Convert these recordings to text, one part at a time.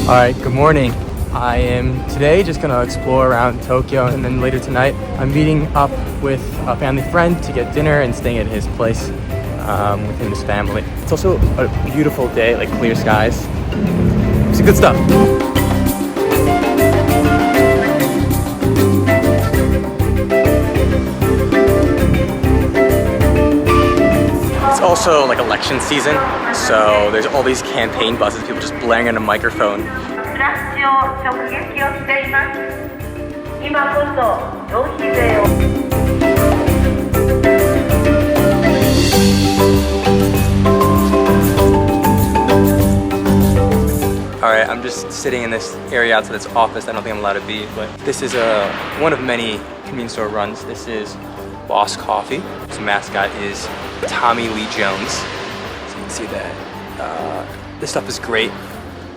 Alright, good morning. I am today just gonna explore around Tokyo, and then later tonight I'm meeting up with a family friend to get dinner and staying at his place with his family. It's also a beautiful day, like clear skies. It's good stuff. It's also like election season, so there's all these campaign buses, people just blaring in a microphone. Alright, I'm just sitting in this area outside this office. I don't think I'm allowed to be, but this is one of many convenience store runs. This is Boss Coffee. His mascot is Tommy Lee Jones. So you can see that. This stuff is great.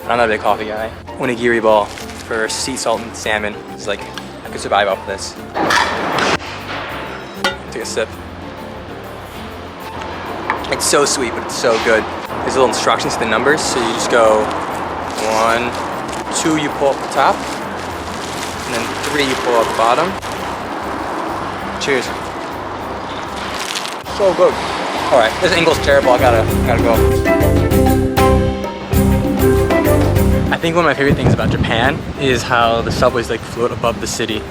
I'm not a big coffee guy. Onigiri ball for sea salt and salmon. It's like, I could survive off of this. Take a sip. It's so sweet, but it's so good. There's little instructions to the numbers, so you just go 1, 2 you pull up the top, and then 3 you pull up the bottom. Cheers. So good. Alright, this angle's terrible, I gotta go. I think one of my favorite things about Japan is how the subways like float above the city.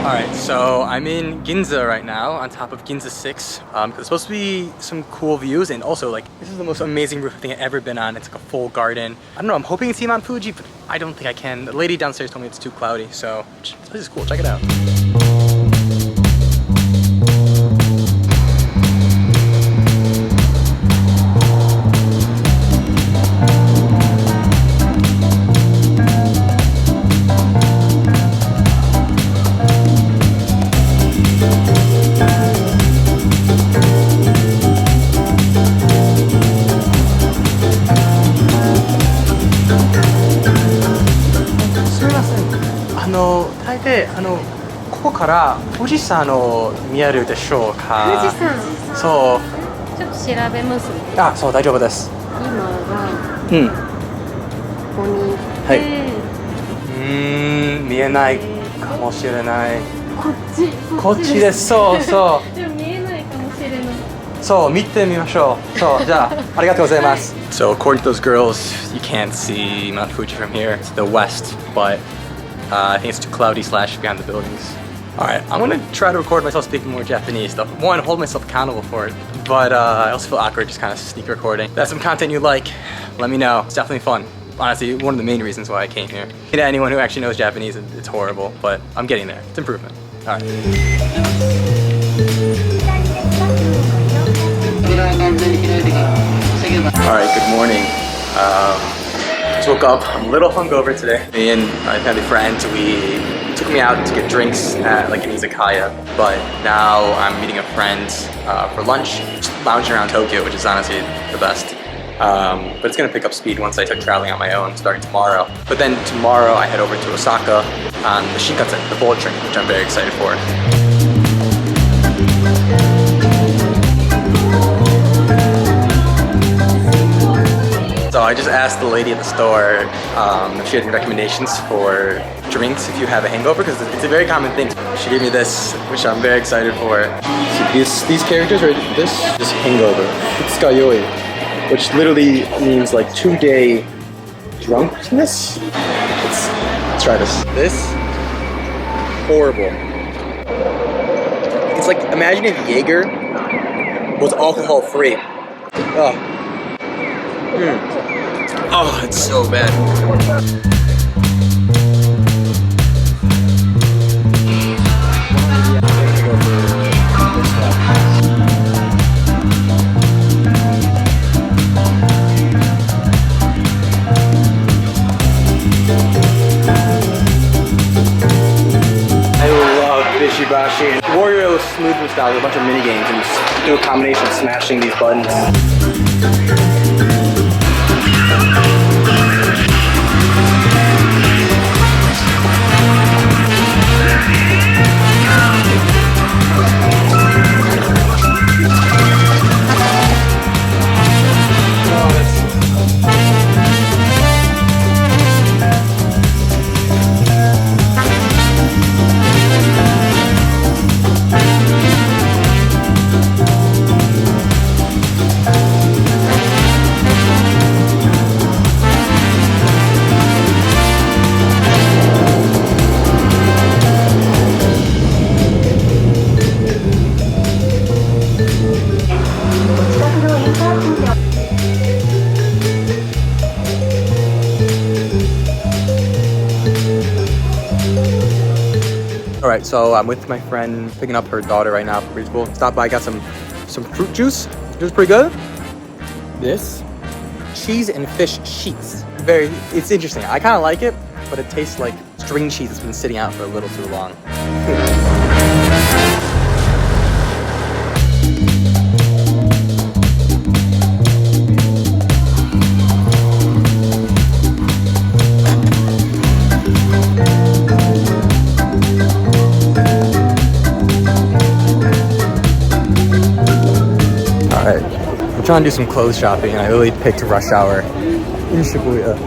Alright, so I'm in Ginza right now, on top of Ginza 6. There's supposed to be some cool views, and also like, this is the most amazing roof thing I've ever been on. It's like a full garden. I don't know, I'm hoping to see Mount Fuji, but I don't think I can. The lady downstairs told me it's too cloudy, so this place is cool, check it out.ここから富士山見えるでしょうか。富士山。そう。ちょっと調べますね。あ、そう大丈夫です。今はここにはい。見えないかもしれない。こっちです。そうそう。でも見えないかもしれない。そう見てみましょう。そうじゃあありがとうございます。So according to those girls, you can't see Mount Fuji from here. It's the west, but I think it's too cloudy / behind the buildings. Alright, I'm gonna try to record myself speaking more Japanese though. One, hold myself accountable for it, but I also feel awkward just kind of sneak recording. If that's some content you like, let me know. It's definitely fun. Honestly, one of the main reasons why I came here. To anyone who actually knows Japanese, it's horrible, but I'm getting there. It's improvement. Alright. Alright, good morning. Just woke up. I'm a little hungover today. Me and my family friends, we took me out to get drinks at like an izakaya, but now I'm meeting a friend for lunch, just lounging around Tokyo, which is honestly the best. But it's gonna pick up speed once I start traveling on my own starting tomorrow. But then tomorrow I head over to Osaka on the Shinkansen, the bullet train, which I'm very excited for. So I just asked the lady at the store if she had any recommendations for drinks if you have a hangover, because it's a very common thing. She gave me this, which I'm very excited for. So these characters right, this hangover, Futsukayoi, which literally means like 2-day drunkenness. Let's try this. This, horrible. It's like, imagine if Jaeger was alcohol free. Oh. Oh, it's so bad. I love Bishibashi. Wario Smooth style with a bunch of mini games and just do a combination of smashing these buttons. All right, so I'm with my friend picking up her daughter right now from preschool. Stopped by, got some fruit juice. It was pretty good. This cheese and fish sheets. It's interesting. I kind of like it, but it tastes like string cheese that's been sitting out for a little too long. Alright, I'm trying to do some clothes shopping and I literally picked rush hour in Shibuya.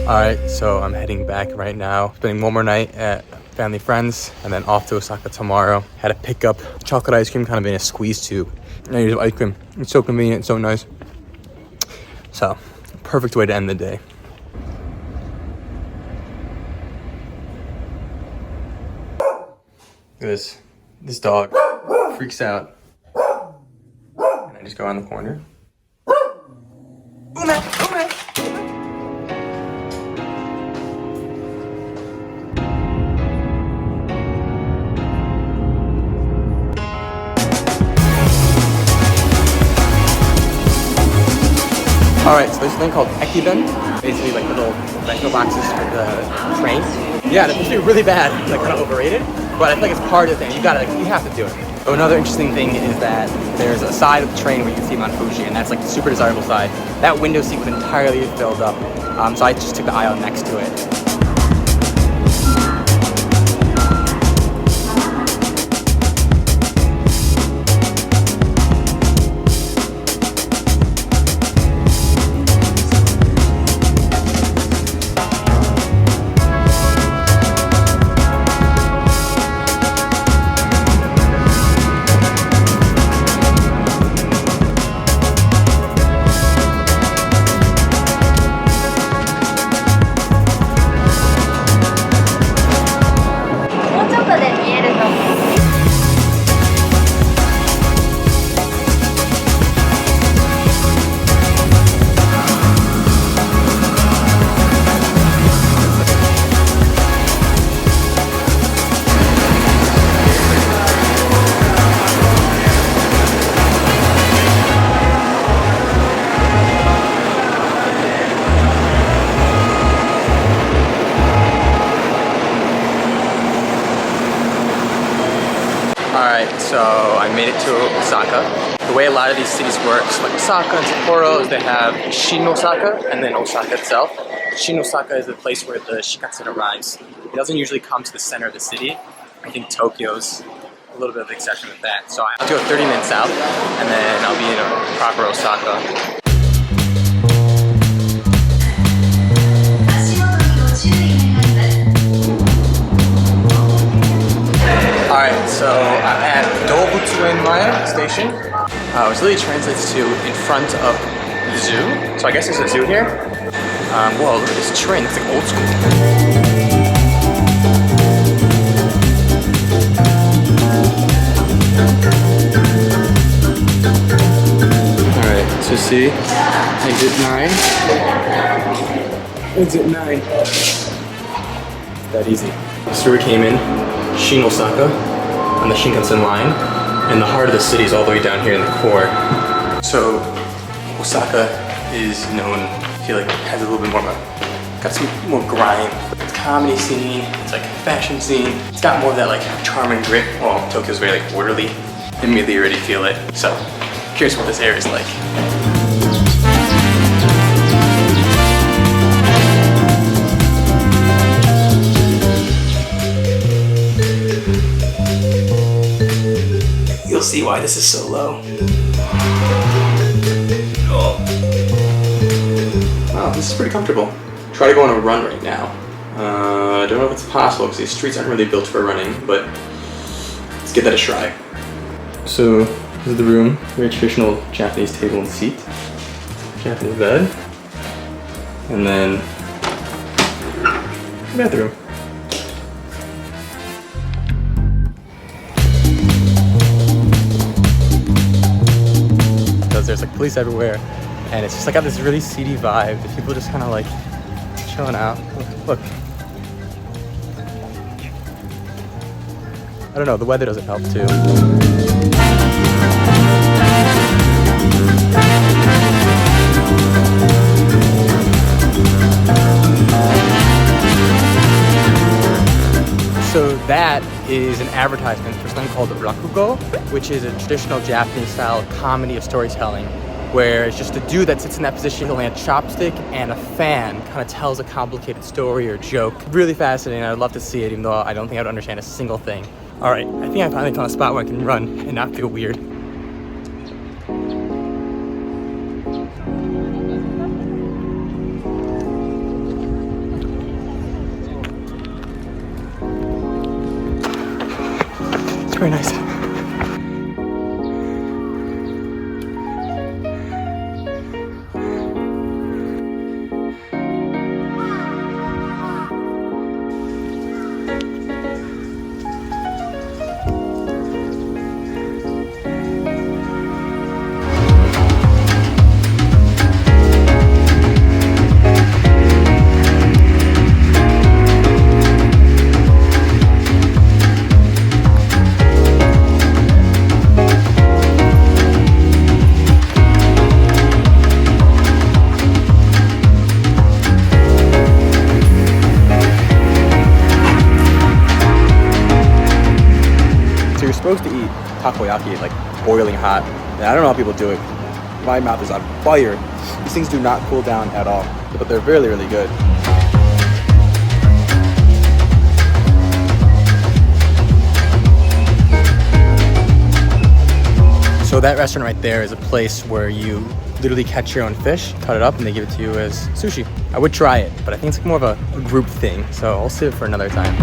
Alright, so I'm heading back right now. Spending one more night at family friends and then off to Osaka tomorrow. Had to pick up chocolate ice cream kind of in a squeeze tube. And I use ice cream. It's so convenient, so nice. So, perfect way to end the day. Look at this dog freaks out. And I just go around the corner. Alright, so there's a thing called Ekiben, basically like little rental boxes for the train. Yeah, they're supposed to be really bad, like kind of overrated, but I feel like it's part of the thing. You have to do it. So another interesting thing is that there's a side of the train where you can see Mount Fuji, and that's like the super desirable side. That window seat was entirely filled up, so I just took the aisle next to it. Alright, so I made it to Osaka. The way a lot of these cities works, like Osaka and Sapporo, is they have Shin Osaka and then Osaka itself. Shin Osaka is the place where the Shinkansen arrives. It doesn't usually come to the center of the city. I think Tokyo's a little bit of an exception with that. So I'll do a 30 minutes south and then I'll be in a proper Osaka. Alright, so I'm at Dobutsuen Maya station, which literally translates to in front of the zoo. So I guess there's a zoo here. Whoa, look at this train, it's like old school. Alright, so see, exit 9. Exit 9. That easy. So we came in. Shin Osaka on the Shinkansen line, and the heart of the city is all the way down here in the core. So Osaka is known, I feel like it has a little bit more of a, got some more grime. It's comedy scene, it's like fashion scene. It's got more of that like charm and grit. Well, Tokyo's very like orderly. Immediately already feel it. So curious what this area is like. You'll see why this is so low. Oh. Wow, this is pretty comfortable. Try to go on a run right now. I don't know if it's possible because these streets aren't really built for running, but let's give that a try. So this is the room, very traditional Japanese table and seat, Japanese bed, and then bathroom. because there's like police everywhere, and it's just like got this really seedy vibe. The people just kind of like chilling out. Look. I don't know, the weather doesn't help too. So that is an advertisement for something called rakugo, which is a traditional Japanese-style comedy of storytelling, where it's just a dude that sits in that position holding a chopstick and a fan, kind of tells a complicated story or joke. Really fascinating. I'd love to see it, even though I don't think I would understand a single thing. All right, I think I finally found a spot where I can run and not feel weird. It's very nice. Supposed to eat takoyaki like boiling hot, and I don't know how people do it. My mouth is on fire. These things do not cool down at all, but they're really, really good. So that restaurant right there is a place where you literally catch your own fish, cut it up, and they give it to you as sushi. I would try it, but I think it's like more of a group thing, so I'll save it for another time.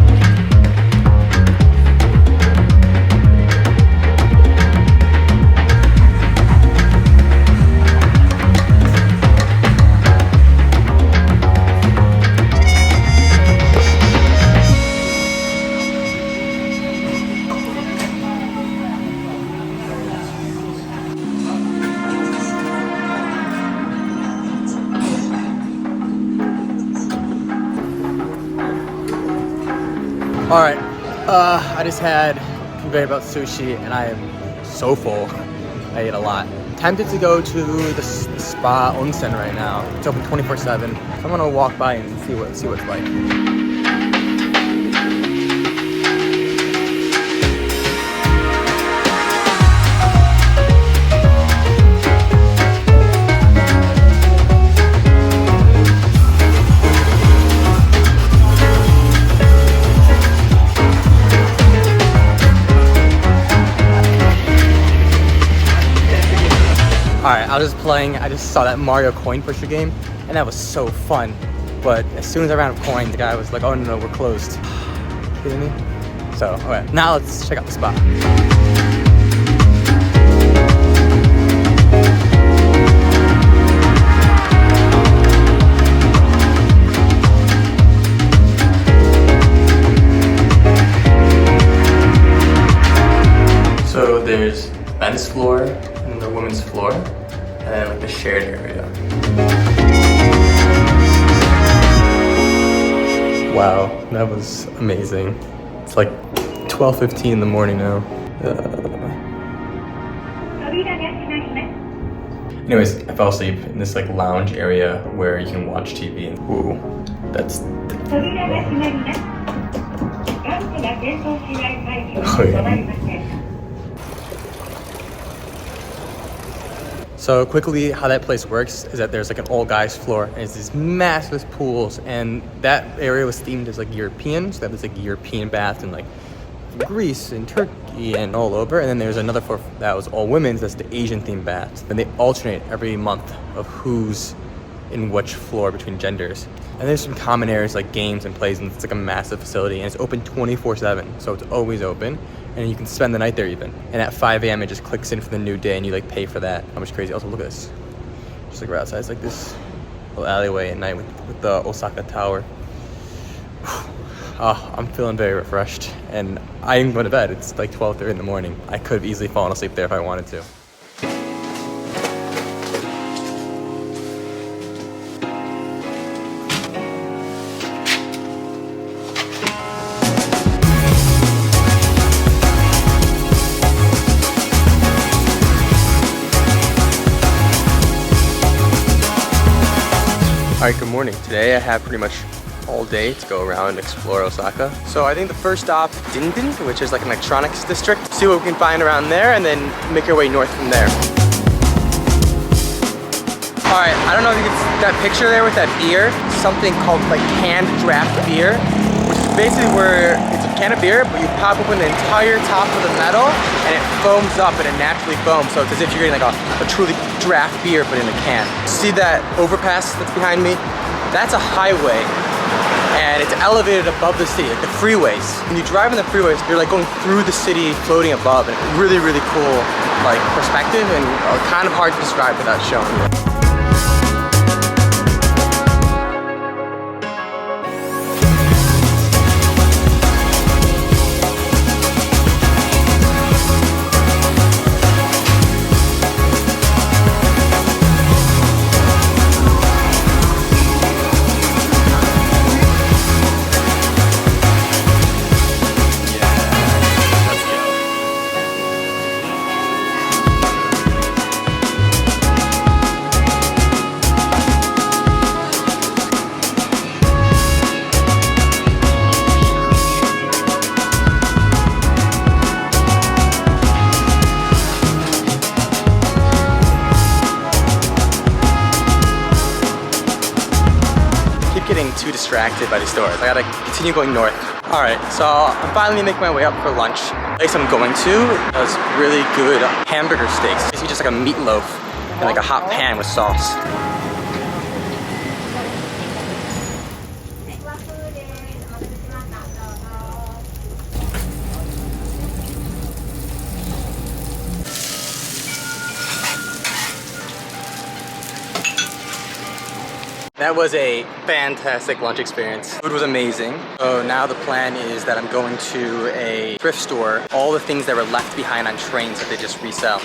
All right, I just had conveyor belt sushi and I am so full. I ate a lot. Tempted to go to the spa onsen right now. It's open 24/7. I'm gonna walk by and see what it's like. Alright, I was just playing, I just saw that Mario coin pusher game, and that was so fun. But as soon as I ran out of coin, the guy was like, oh no, we're closed. Kidding me? So, alright, now let's check out the spot. So there's men's floor and the women's floor, and then like the shared area. Wow, that was amazing. It's like 12:15 in the morning now. Anyways, I fell asleep in this like lounge area where you can watch TV. And ooh, that's. Oh, yeah. So quickly, how that place works is that there's like an all guys floor, and it's these massive pools, and that area was themed as like European, so that was like European bath and like Greece and Turkey and all over. And then there's another floor that was all women's, that's the Asian themed baths. And they alternate every month of who's in which floor between genders. And there's some common areas like games and plays, and it's like a massive facility, and it's open 24/7, so it's always open. And you can spend the night there even. And at 5 a.m. it just clicks in for the new day, and you like pay for that. How much crazy. Also, look at this. Just like right outside, it's like this little alleyway at night with the Osaka Tower. Oh, I'm feeling very refreshed, and I am going to bed. It's like 12:30 in the morning. I could have easily fallen asleep there if I wanted to. morning. Today I have pretty much all day to go around and explore Osaka. So I think the first stop, Dindin, which is like an electronics district. See what we can find around there and then make our way north from there. All right, I don't know if you can see that picture there with that beer, something called like canned draft beer, which is basically where it's a can of beer, but you pop open the entire top of the metal and it foams up and it naturally foams. So it's as if you're getting like a truly draft beer, but in a can. See that overpass that's behind me? That's a highway and it's elevated above the city, like the freeways. When you drive on the freeways, you're like going through the city, floating above, and really, really cool like perspective and kind of hard to describe without showing you. Getting too distracted by these stores. I gotta continue going north. All right, so I'm finally making my way up for lunch. The place I'm going to does really good hamburger steaks. It's just like a meatloaf in like a hot pan with sauce. That was a fantastic lunch experience. Food was amazing. So now the plan is that I'm going to a thrift store. All the things that were left behind on trains that they just resell.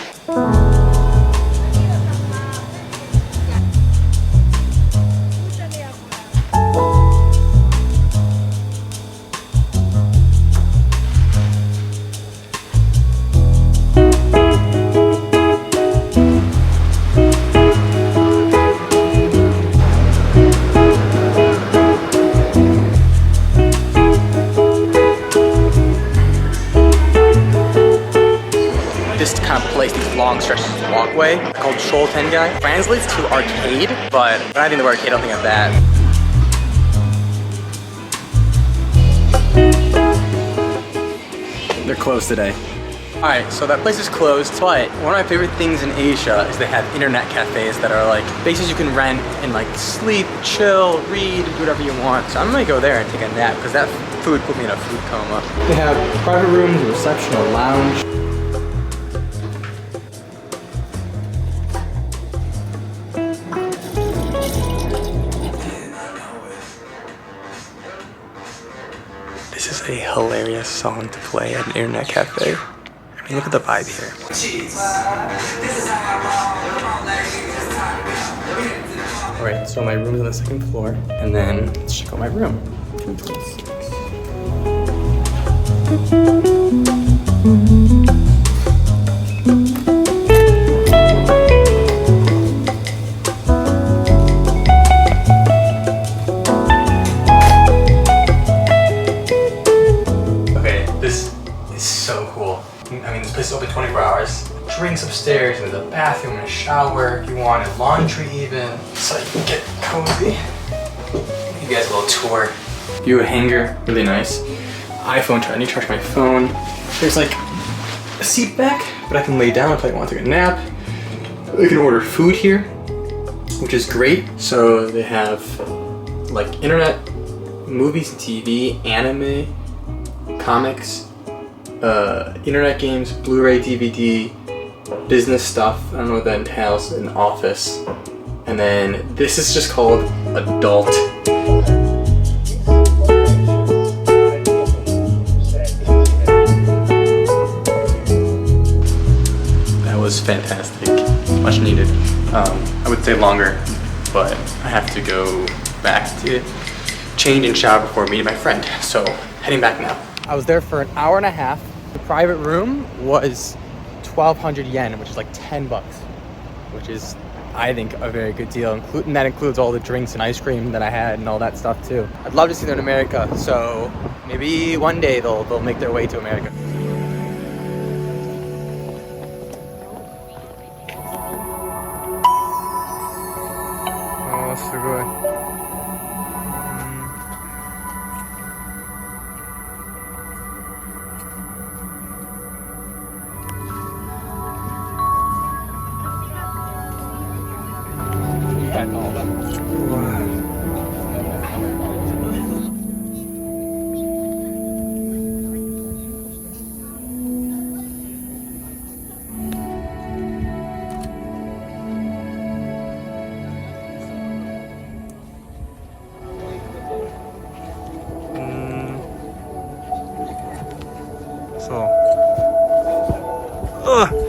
These long stretches of walkway called Shotengai. Translates to arcade, but when I think the word arcade, I don't think of that. They're closed today. Alright, so that place is closed, but one of my favorite things in Asia is they have internet cafes that are like places you can rent and like sleep, chill, read, do whatever you want. So I'm gonna go there and take a nap because that food put me in a food coma. They have private rooms, a reception, a lounge. This is a hilarious song to play at an internet cafe. I mean, look at the vibe here. Alright, so my room is on the 2nd floor, and then let's check out my room. I mean, this place is open 24 hours. Drinks upstairs, and there's a bathroom and a shower if you want, and laundry even. So you can get cozy. Give you guys a little tour. View a hanger, really nice. iPhone charger, I need to charge my phone. There's like a seat back, but I can lay down if I want to take a nap. I can order food here, which is great. So they have like internet, movies and TV, anime, comics, internet games, Blu-ray, DVD, business stuff, I don't know what that entails, an office. And then this is just called adult. That was fantastic, much needed. I would say longer, but I have to go back to change and shower before meeting my friend. So heading back now. I was there for an hour and a half. The private room was 1,200 yen, which is like 10 bucks, which is I think, a very good deal. And that includes all the drinks and ice cream that I had and all that stuff too. I'd love to see them in America, so maybe one day they'll make their way to America. Oh, すごい。そう。